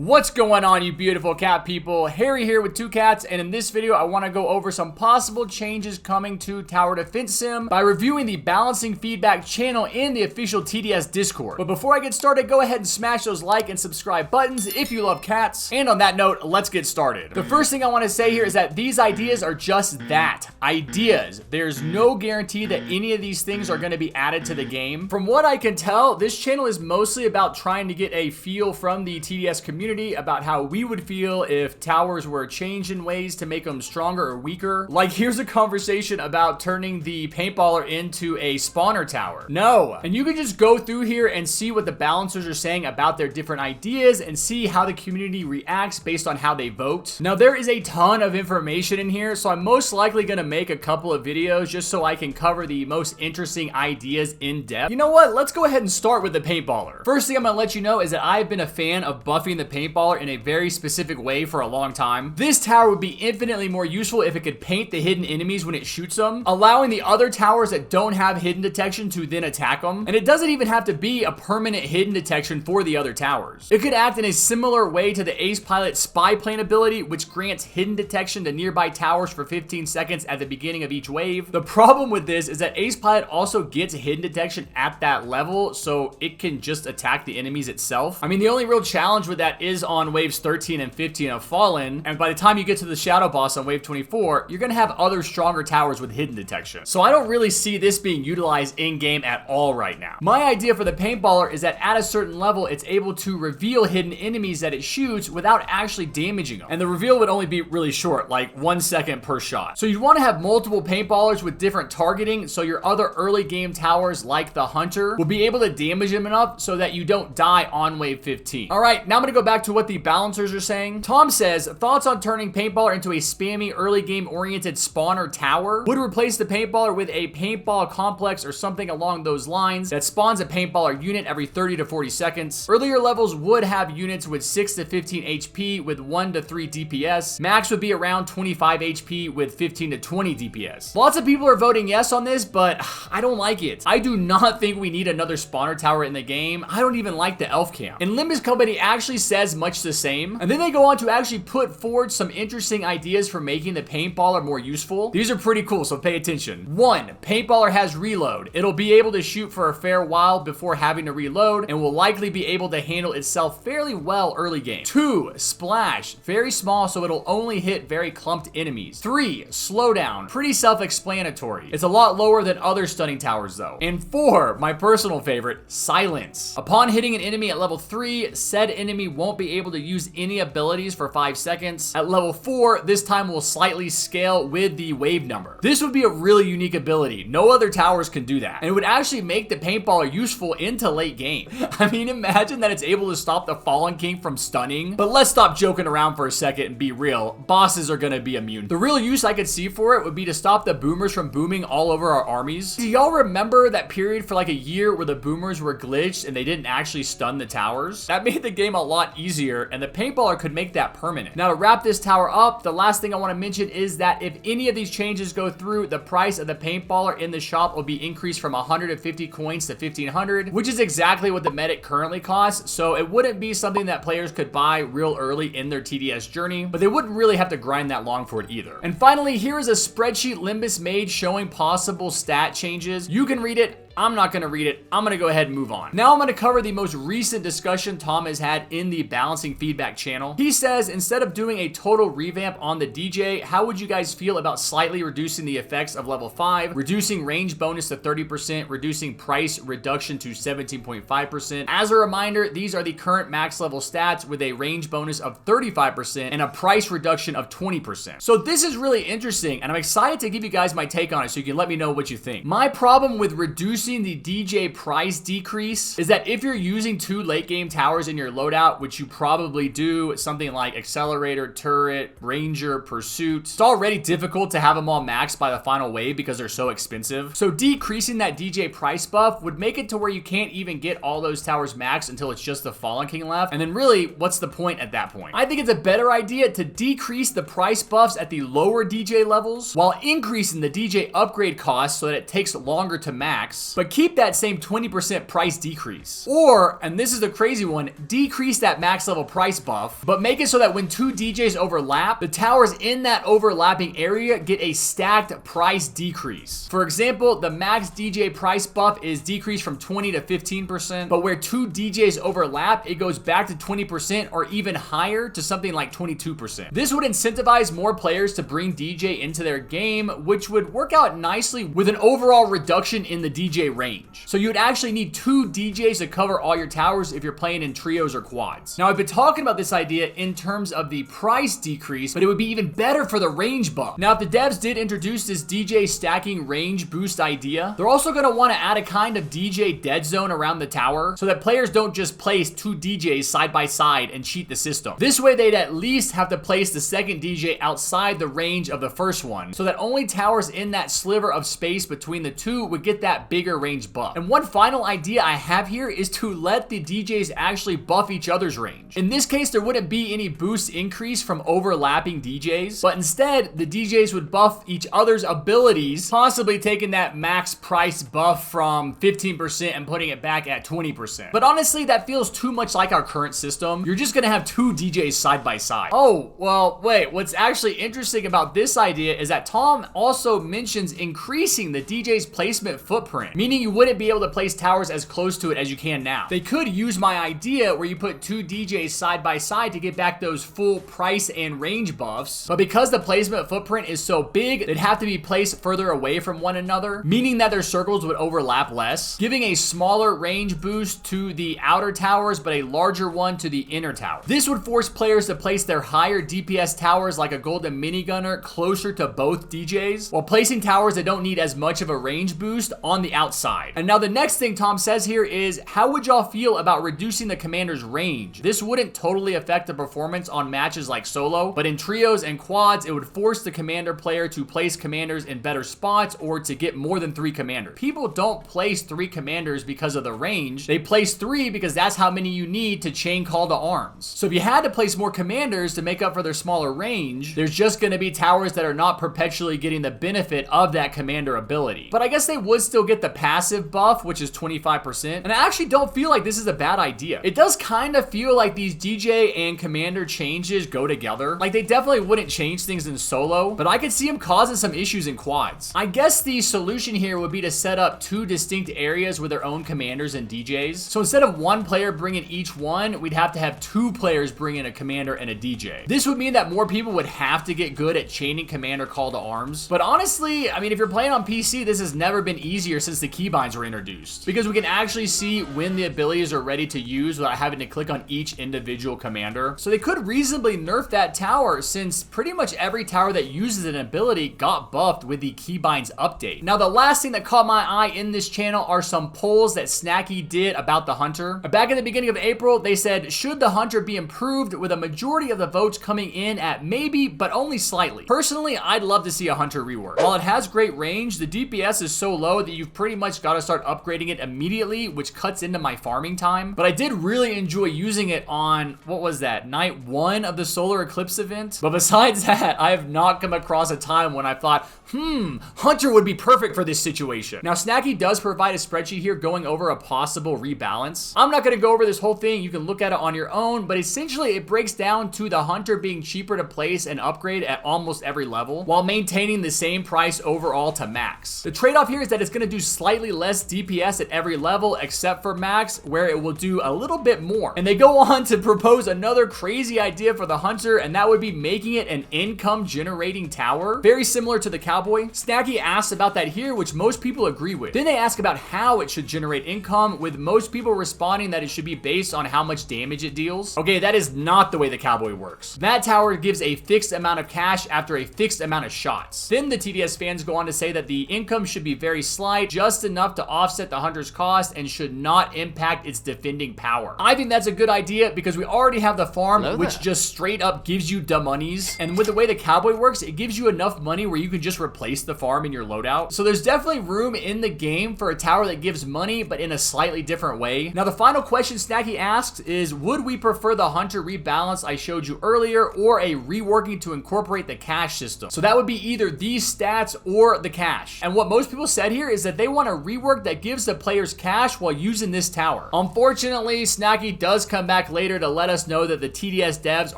What's going on, you beautiful cat people? Harry here with two cats, and in this video I want to go over some possible changes coming to Tower Defense Sim by reviewing the balancing feedback channel in the official TDS Discord. But before I get started, go ahead and smash those like and subscribe buttons if you love cats. And on that note, let's get started. The first thing I want to say here is that these ideas are just that, ideas. There's no guarantee that any of these things are going to be added to the game. From what I can tell, this channel is mostly about trying to get a feel from the TDS community about how we would feel if towers were changed in ways to make them stronger or weaker. Like, here's a conversation about turning the Paintballer into a spawner tower. No. And you can just go through here and see what the balancers are saying about their different ideas and see how the community reacts based on how they vote. Now, there is a ton of information in here, so I'm most likely going to make a couple of videos just so I can cover the most interesting ideas in depth. You know what? Let's go ahead and start with the Paintballer. First thing I'm going to let you know is that I've been a fan of buffing the Paintballer in a very specific way for a long time. This tower would be infinitely more useful if it could paint the hidden enemies when it shoots them, allowing the other towers that don't have hidden detection to then attack them. And it doesn't even have to be a permanent hidden detection for the other towers. It could act in a similar way to the Ace Pilot spy plane ability, which grants hidden detection to nearby towers for 15 seconds at the beginning of each wave. The problem with this is that Ace Pilot also gets hidden detection at that level, so it can just attack the enemies itself. I mean, the only real challenge with that is on waves 13 and 15 of Fallen, and by the time you get to the Shadow Boss on wave 24, you're gonna have other stronger towers with hidden detection. So I don't really see this being utilized in-game at all right now. My idea for the Paintballer is that at a certain level, it's able to reveal hidden enemies that it shoots without actually damaging them. And the reveal would only be really short, like 1 second per shot. So you'd want to have multiple Paintballers with different targeting, so your other early game towers, like the Hunter, will be able to damage them enough so that you don't die on wave 15. All right, now I'm gonna go back to what the balancers are saying. Tom says, thoughts on turning Paintballer into a spammy early game oriented spawner tower? Would replace the Paintballer with a paintball complex or something along those lines that spawns a Paintballer unit every 30 to 40 seconds. Earlier levels would have units with 6 to 15 HP with 1 to 3 DPS. Max would be around 25 HP with 15 to 20 DPS. Lots of people are voting yes on this, but I don't like it. I do not think we need another spawner tower in the game. I don't even like the elf cam. And Limbus Company actually says much the same. And then they go on to actually put forward some interesting ideas for making the Paintballer more useful. These are pretty cool, so pay attention. 1, Paintballer has reload. It'll be able to shoot for a fair while before having to reload and will likely be able to handle itself fairly well early game. 2, Splash. Very small, so it'll only hit very clumped enemies. 3, Slowdown. Pretty self-explanatory. It's a lot lower than other stunning towers though. And 4, my personal favorite, Silence. Upon hitting an enemy at level 3, said enemy won't be able to use any abilities for 5 seconds. At level 4, this time will slightly scale with the wave number. This would be a really unique ability. No other towers can do that. And it would actually make the Paintballer useful into late game. I mean, imagine that it's able to stop the Fallen King from stunning. But let's stop joking around for a second and be real. Bosses are gonna be immune. The real use I could see for it would be to stop the boomers from booming all over our armies. Do y'all remember that period for like a year where the boomers were glitched and they didn't actually stun the towers? That made the game a lot easier, and the Paintballer could make that permanent. Now, to wrap this tower up, the last thing I want to mention is that if any of these changes go through, the price of the Paintballer in the shop will be increased from 150 coins to 1500, which is exactly what the medic currently costs, so it wouldn't be something that players could buy real early in their TDS journey, but they wouldn't really have to grind that long for it either. And finally, here is a spreadsheet Limbus made showing possible stat changes. You can read it. I'm not gonna read it. I'm gonna go ahead and move on. Now I'm gonna cover the most recent discussion Tom has had in the balancing feedback channel. He says, instead of doing a total revamp on the DJ, how would you guys feel about slightly reducing the effects of level 5, reducing range bonus to 30%, reducing price reduction to 17.5%. As a reminder, these are the current max level stats with a range bonus of 35% and a price reduction of 20%. So this is really interesting, and I'm excited to give you guys my take on it so you can let me know what you think. My problem with reducing the DJ price decrease is that if you're using 2 late game towers in your loadout, which you probably do, something like Accelerator, Turret, Ranger, Pursuit, it's already difficult to have them all maxed by the final wave because they're so expensive. So decreasing that DJ price buff would make it to where you can't even get all those towers maxed until it's just the Fallen King left. And then really, what's the point at that point? I think it's a better idea to decrease the price buffs at the lower DJ levels while increasing the DJ upgrade costs so that it takes longer to max. but keep that same 20% price decrease. Or, and this is the crazy one, decrease that max level price buff, but make it so that when two DJs overlap, the towers in that overlapping area get a stacked price decrease. For example, the max DJ price buff is decreased from 20 to 15%, but where two DJs overlap, it goes back to 20% or even higher to something like 22%. This would incentivize more players to bring DJ into their game, which would work out nicely with an overall reduction in the DJ range. So you'd actually need two DJs to cover all your towers if you're playing in trios or quads. Now, I've been talking about this idea in terms of the price decrease, but it would be even better for the range buff. Now, if the devs did introduce this DJ stacking range boost idea, they're also going to want to add a kind of DJ dead zone around the tower so that players don't just place two DJs side by side and cheat the system. This way, they'd at least have to place the second DJ outside the range of the first one so that only towers in that sliver of space between the two would get that bigger range buff. And one final idea I have here is to let the DJs actually buff each other's range. In this case, there wouldn't be any boost increase from overlapping DJs, but instead, the DJs would buff each other's abilities, possibly taking that max price buff from 15% and putting it back at 20%. But honestly, that feels too much like our current system. You're just gonna have two DJs side by side. Oh, well, wait, what's actually interesting about this idea is that Tom also mentions increasing the DJ's placement footprint, meaning you wouldn't be able to place towers as close to it as you can now. They could use my idea where you put two DJs side by side to get back those full price and range buffs, but because the placement footprint is so big, they'd have to be placed further away from one another, meaning that their circles would overlap less, giving a smaller range boost to the outer towers, but a larger one to the inner tower. This would force players to place their higher DPS towers like a golden minigunner closer to both DJs, while placing towers that don't need as much of a range boost on the outside. And now the next thing Tom says here is, how would y'all feel about reducing the commander's range? This wouldn't totally affect the performance on matches like solo, but in trios and quads, it would force the commander player to place commanders in better spots or to get more than 3 commanders. People don't place 3 commanders because of the range. They place 3 because that's how many you need to chain call to arms. So if you had to place more commanders to make up for their smaller range, there's just going to be towers that are not perpetually getting the benefit of that commander ability. But I guess they would still get the passive buff, which is 25%. And I actually don't feel like this is a bad idea. It does kind of feel like these DJ and commander changes go together. Like, they definitely wouldn't change things in solo, but I could see them causing some issues in quads. I guess the solution here would be to set up 2 distinct areas with their own commanders and DJs. So instead of one player bringing each one, we'd have to have 2 players bring in a commander and a DJ. This would mean that more people would have to get good at chaining commander call to arms. But honestly, I mean, if you're playing on PC, this has never been easier since the keybinds were introduced, because we can actually see when the abilities are ready to use without having to click on each individual commander. So they could reasonably nerf that tower, since pretty much every tower that uses an ability got buffed with the keybinds update. Now, the last thing that caught my eye in this channel are some polls that Snacky did about the Hunter. Back in the beginning of April, they said, should the Hunter be improved, with a majority of the votes coming in at maybe, but only slightly. Personally, I'd love to see a Hunter rework. While it has great range, the DPS is so low that you've pretty much got to start upgrading it immediately, which cuts into my farming time. But I did really enjoy using it on, what was that, night 1 of the solar eclipse event. But besides that, I have not come across a time when I thought, Hunter would be perfect for this situation. Now, Snacky does provide a spreadsheet here going over a possible rebalance. I'm not going to go over this whole thing. You can look at it on your own, but essentially it breaks down to the Hunter being cheaper to place and upgrade at almost every level, while maintaining the same price overall to max. The trade-off here is that it's going to do slightly less DPS at every level except for max, where it will do a little bit more. And they go on to propose another crazy idea for the Hunter, and that would be making it an income generating tower, very similar to the Cowboy. Snacky asks about that here, which most people agree with. Then they ask about how it should generate income, with most people responding that it should be based on how much damage it deals. Okay, that is not the way the Cowboy works. That tower gives a fixed amount of cash after a fixed amount of shots. Then the TDS fans go on to say that the income should be very slight, just enough to offset the Hunter's cost, and should not impact its defending power. I think that's a good idea because we already have the farm, which just straight up gives you the monies. And with the way the Cowboy works, it gives you enough money where you can just replace the farm in your loadout. So there's definitely room in the game for a tower that gives money, but in a slightly different way. Now, the final question Snacky asks is, would we prefer the Hunter rebalance I showed you earlier, or a reworking to incorporate the cash system? So that would be either these stats or the cash. And what most people said here is that they want on a rework that gives the players cash while using this tower. Unfortunately, Snacky does come back later to let us know that the TDS devs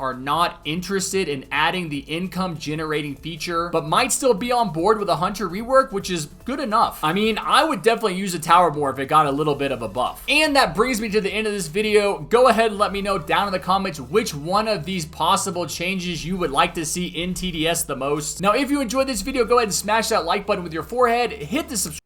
are not interested in adding the income generating feature, but might still be on board with a Hunter rework, which is good enough. I mean, I would definitely use a tower more if it got a little bit of a buff. And that brings me to the end of this video. Go ahead and let me know down in the comments which one of these possible changes you would like to see in TDS the most. Now, if you enjoyed this video, go ahead and smash that like button with your forehead, hit the subscribe